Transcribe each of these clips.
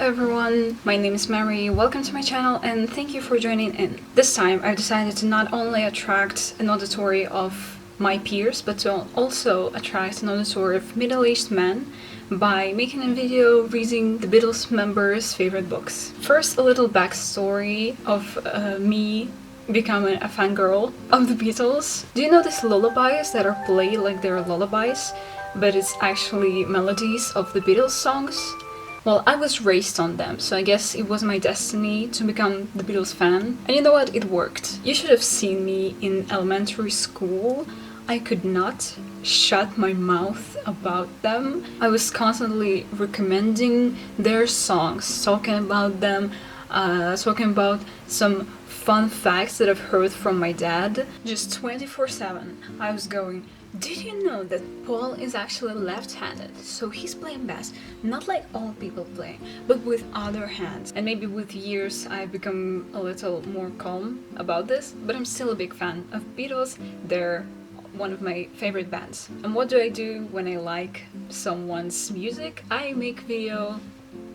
everyone, my name is Mary, welcome to my channel and thank you for joining in. This time I've decided to not only attract an auditory of my peers, but to also attract an auditory of middle-aged men by making a video reading the Beatles members' favorite books. First, a little backstory of me becoming a fangirl of the Beatles. Do you know these lullabies that are played like they're lullabies, but it's actually melodies of the Beatles songs? Well, I was raised on them, so I guess it was my destiny to become the Beatles fan. And you know what? It worked. You should have seen me in elementary school. I could not shut my mouth about them. I was constantly recommending their songs, talking about them, talking about some fun facts that I've heard from my dad. Just 24/7, I was going, did you know that Paul is actually left-handed? So he's playing bass, not like all people play, but with other hands. And maybe with years I've become a little more calm about this, but I'm still a big fan of Beatles. They're one of my favorite bands. And what do I do when I like someone's music? I make video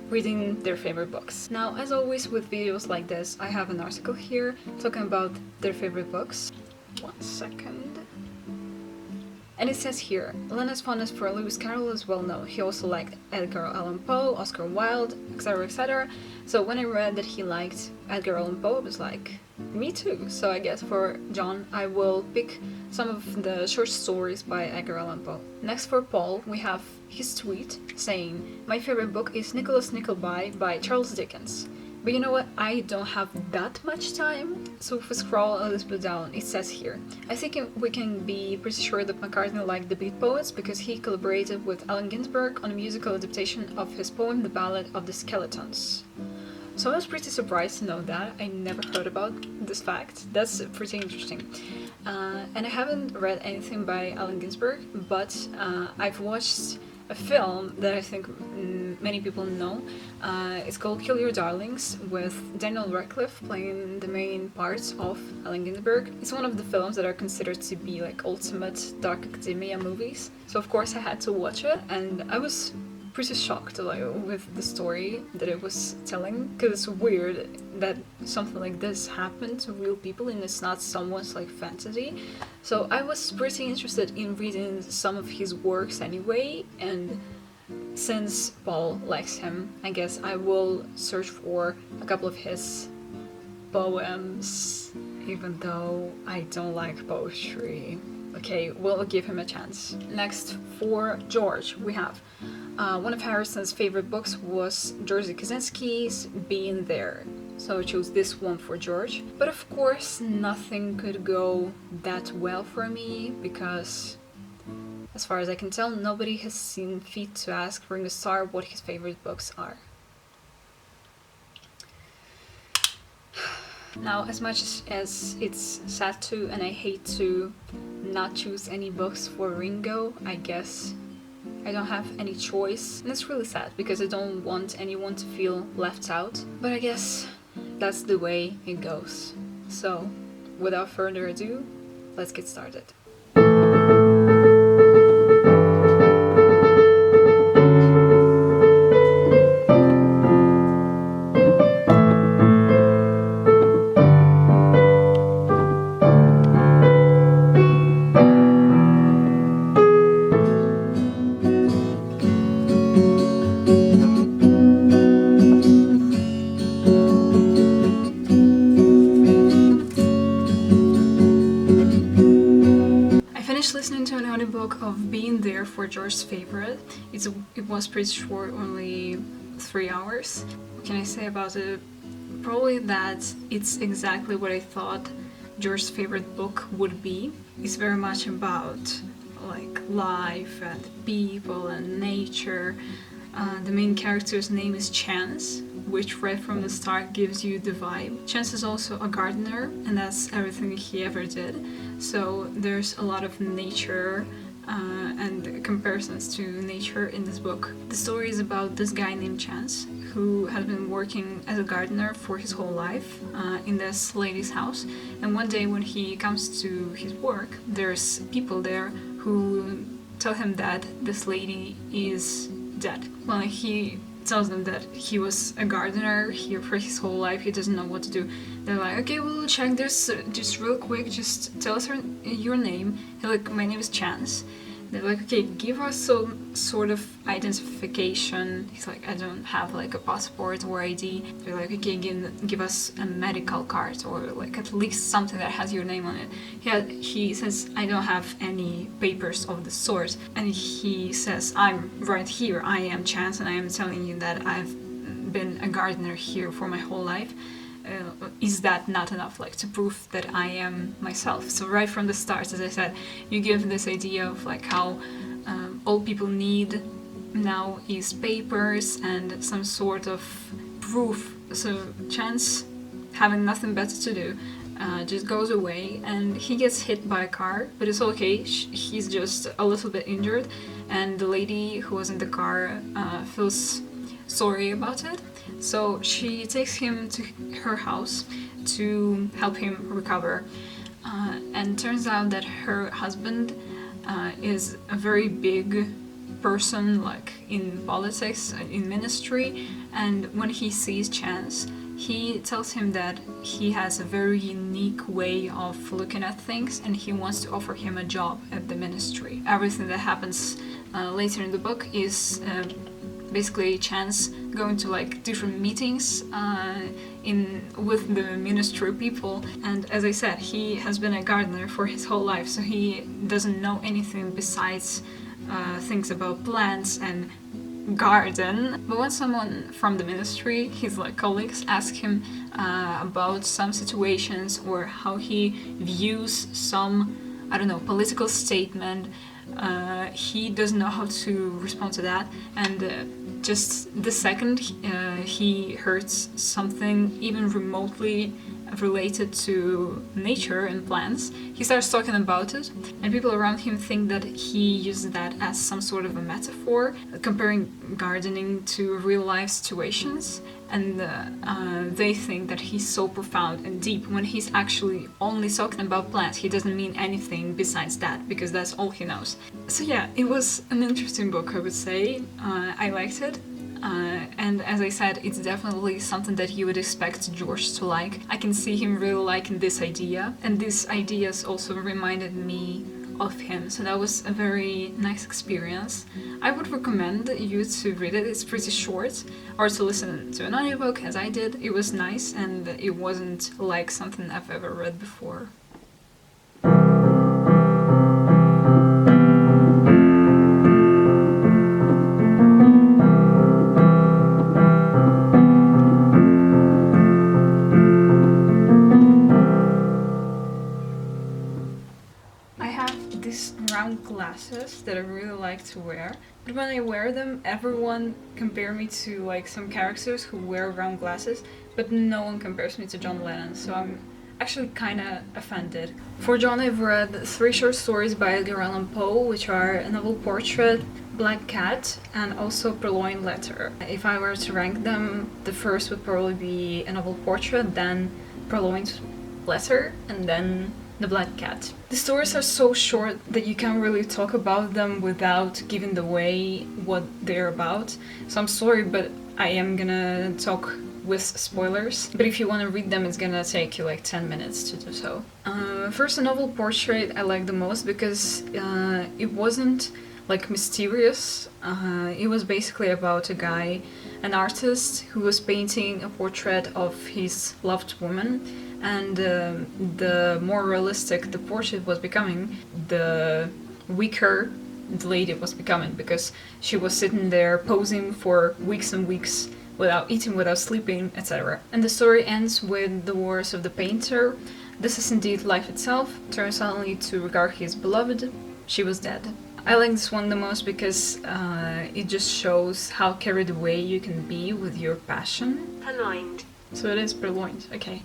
reading their favorite books. Now, as always with videos like this, I have an article here talking about their favorite books. 1 second. And it says here, Lennon's fondness for Lewis Carroll is well known. He also liked Edgar Allan Poe, Oscar Wilde, etc, etc. So when I read that he liked Edgar Allan Poe, I was like, me too. So I guess for John, I will pick some of the short stories by Edgar Allan Poe. Next for Paul, we have his tweet saying, my favorite book is Nicholas Nickleby by Charles Dickens. But you know what, I don't have that much time, so if we scroll a little bit down, it says here, I think we can be pretty sure that McCartney liked the Beat Poets because he collaborated with Allen Ginsberg on a musical adaptation of his poem The Ballad of the Skeletons. So I was pretty surprised to know that. I never heard about this fact. That's pretty interesting. And I haven't read anything by Allen Ginsberg, but I've watched a film that I think many people know. It's called Kill Your Darlings, with Daniel Radcliffe playing the main parts of Allen Ginsberg. It's one of the films that are considered to be like ultimate dark academia movies. So of course I had to watch it, and I was pretty shocked with the story that it was telling, because it's weird that something like this happened to real people and it's not someone's like fantasy. So I was pretty interested in reading some of his works anyway, and since Paul likes him, I guess I will search for a couple of his poems, even though I don't like poetry. Okay, we'll give him a chance. Next, for George, we have one of Harrison's favorite books was Jerzy Kosinski's Being There. So I chose this one for George. But of course, nothing could go that well for me because, as far as I can tell, nobody has seen fit to ask Ringo Starr what his favorite books are. Now, as much as it's sad to, and I hate to not choose any books for Ringo, I guess I don't have any choice. And it's really sad because I don't want anyone to feel left out. But I guess that's the way it goes. So, without further ado, let's get started. Listening to an audiobook of Being There for George's favorite. It was pretty short, only 3 hours. What can I say about it? Probably that it's exactly what I thought George's favorite book would be. It's very much about like life and people and nature. The main character's name is Chance, which right from the start gives you the vibe. Chance is also a gardener, and that's everything he ever did. So there's a lot of nature and comparisons to nature in this book. The story is about this guy named Chance, who has been working as a gardener for his whole life in this lady's house. And one day when he comes to his work, there's people there who tell him that this lady is dead. Well, he tells them that he was a gardener here for his whole life, he doesn't know what to do. They're like, okay, we'll check this just real quick, just tell us your name. He's like, my name is Chance. They're like, okay, give us some sort of identification. He's like, I don't have like a passport or ID. They're like, okay, give us a medical card or like at least something that has your name on it. He says, I don't have any papers of the sort. And he says, I'm right here. I am Chance, and I am telling you that I've been a gardener here for my whole life. Is that not enough, like, to prove that I am myself? So right from the start, as I said, you give this idea of like how all people need now is papers and some sort of proof. So Chance, having nothing better to do, just goes away, and he gets hit by a car, but it's okay. He's just a little bit injured, and the lady who was in the car feels sorry about it. So she takes him to her house to help him recover. And turns out that her husband is a very big person, like in politics, in ministry. And when he sees Chance, he tells him that he has a very unique way of looking at things, and he wants to offer him a job at the ministry. Everything that happens later in the book is basically Chance going to like different meetings with the ministry people. And as I said, he has been a gardener for his whole life, so he doesn't know anything besides things about plants and garden. But when someone from the ministry, his like colleagues, ask him about some situations or how he views some, I don't know, political statement, he doesn't know how to respond to that. And just the second he hears something even remotely related to nature and plants, he starts talking about it, and people around him think that he uses that as some sort of a metaphor, comparing gardening to real life situations, and they think that he's so profound and deep when he's actually only talking about plants. He doesn't mean anything besides that, because that's all he knows. So yeah, it was an interesting book, I would say. I liked it. And as I said, it's definitely something that you would expect George to like. I can see him really liking this idea, and these ideas also reminded me of him, so that was a very nice experience. I would recommend you to read it. It's pretty short, or to listen to an audiobook as I did. It was nice, and it wasn't like something I've ever read before. Glasses that I really like to wear, but when I wear them, everyone compares me to like some characters who wear round glasses, but no one compares me to John Lennon, so I'm actually kind of offended. For John, I've read 3 short stories by Edgar Allan Poe, which are A Novel Portrait, Black Cat, and also Purloined Letter. If I were to rank them, the first would probably be A Novel Portrait, then Purloined Letter, and then The Black Cat. The stories are so short that you can't really talk about them without giving away what they're about. So I'm sorry, but I am gonna talk with spoilers. But if you want to read them, it's gonna take you like 10 minutes to do so. First, A Novel Portrait I like the most because it wasn't like mysterious. It was basically about a guy, an artist, who was painting a portrait of his loved woman. And the more realistic the portrait was becoming, the weaker the lady was becoming, because she was sitting there posing for weeks and weeks without eating, without sleeping, etc. And the story ends with the words of the painter: "This is indeed life itself. Turns suddenly to regard his beloved. She was dead." I like this one the most because it just shows how carried away you can be with your passion. Purloined. So it is purloined, okay.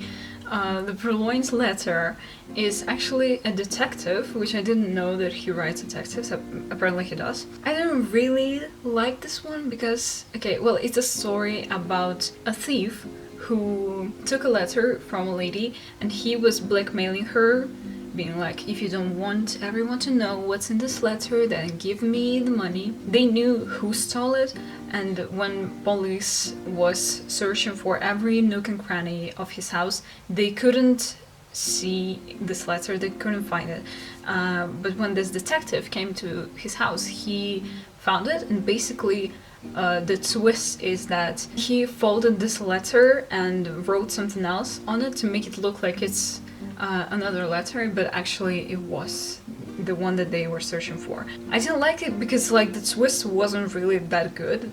The Purloined Letter is actually a detective, which I didn't know that he writes detectives. Apparently he does. I didn't really like this one because, okay, well, it's a story about a thief who took a letter from a lady, and he was blackmailing her being like, if you don't want everyone to know what's in this letter, then give me the money. They knew who stole it, and when police was searching for every nook and cranny of his house, they couldn't see this letter, they couldn't find it. But when this detective came to his house, he found it, and basically the twist is that he folded this letter and wrote something else on it to make it look like it's another letter, but actually it was the one that they were searching for. I didn't like it because like the twist wasn't really that good.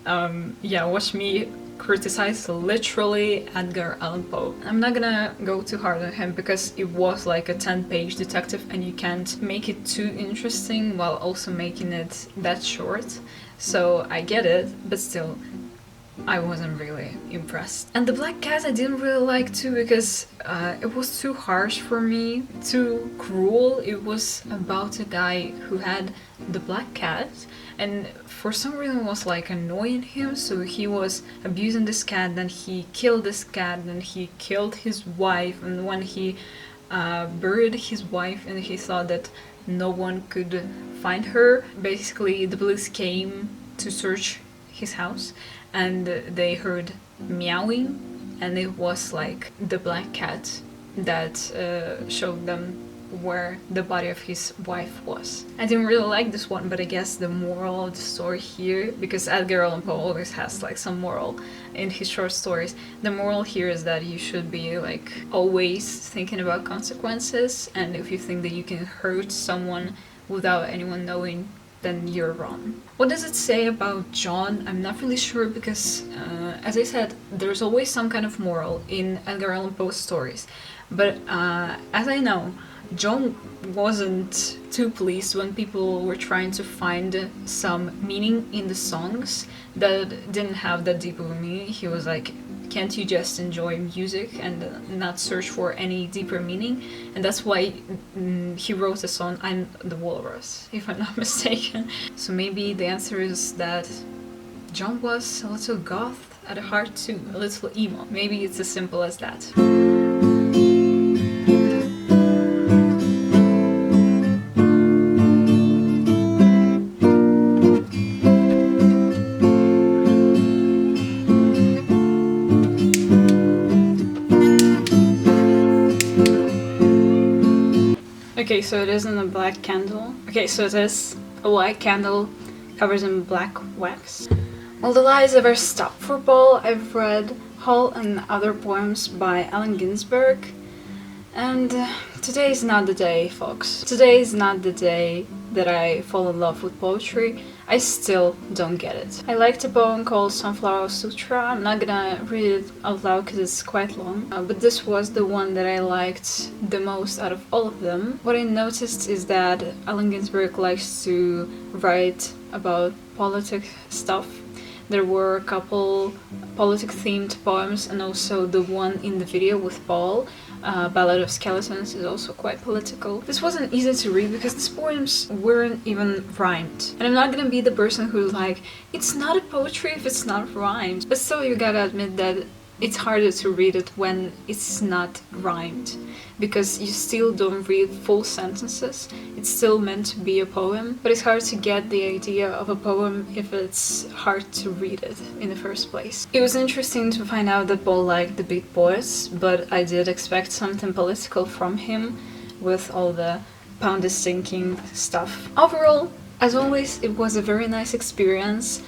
Yeah, watch me criticize literally Edgar Allan Poe. I'm not gonna go too hard on him because it was like a 10-page detective and you can't make it too interesting while also making it that short. So I get it, but still, I wasn't really impressed. And the Black Cat I didn't really like too because it was too harsh for me, too cruel. It was about a guy who had the black cat and for some reason was like annoying him, so he was abusing this cat, then he killed this cat, then he killed his wife, and when he buried his wife and he thought that no one could find her, basically the police came to search his house and they heard meowing, and it was like the black cat that showed them where the body of his wife was. I didn't really like this one, but I guess the moral of the story here, because Edgar Allan Poe always has like some moral in his short stories, the moral here is that you should be like always thinking about consequences, and if you think that you can hurt someone without anyone knowing, then you're wrong. What does it say about John? I'm not really sure because, as I said, there's always some kind of moral in Edgar Allan Poe's stories. But as I know, John wasn't too pleased when people were trying to find some meaning in the songs that didn't have that deep of a meaning. He was like, can't you just enjoy music and not search for any deeper meaning? And that's why he wrote the song I'm the Walrus, if I'm not mistaken. So maybe the answer is that John was a little goth at heart too, a little emo. Maybe it's as simple as that. Okay, so it isn't a black candle. Okay, so it is a white candle covered in black wax. Will the lies ever stop for Paul? I've read Hall and Other Poems by Allen Ginsberg, and today is not the day, folks. Today is not the day that I fall in love with poetry. I still don't get it. I liked a poem called Sunflower Sutra. I'm not gonna read it out loud because it's quite long, but this was the one that I liked the most out of all of them. What I noticed is that Allen Ginsberg likes to write about politic stuff. There were a couple politic-themed poems, and also the one in the video with Paul, Ballad of Skeletons, is also quite political. This wasn't easy to read because these poems weren't even rhymed. And I'm not gonna be the person who's like, it's not a poetry if it's not rhymed. But still, you gotta admit that it's harder to read it when it's not rhymed, because you still don't read full sentences. It's still meant to be a poem, but it's hard to get the idea of a poem if it's hard to read it in the first place. It was interesting to find out that Paul liked the Beat Boys, but I did expect something political from him with all the pound is sinking stuff. Overall, as always, it was a very nice experience.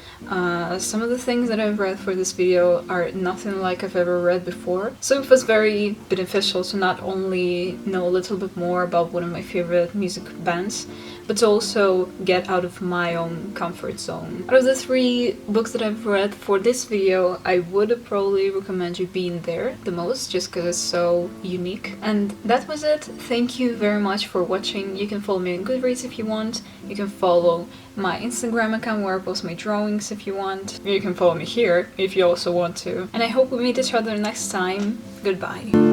Some of the things that I've read for this video are nothing like I've ever read before, so it was very beneficial to not only know a little bit more about one of my favorite music bands, but to also get out of my own comfort zone. Out of the 3 books that I've read for this video, I would probably recommend you being there the most, just because it's so unique. And that was it. Thank you very much for watching. You can follow me on Goodreads if you want. You can follow my Instagram account where I post my drawings if you want. You can follow me here if you also want to. And I hope we meet each other next time. Goodbye.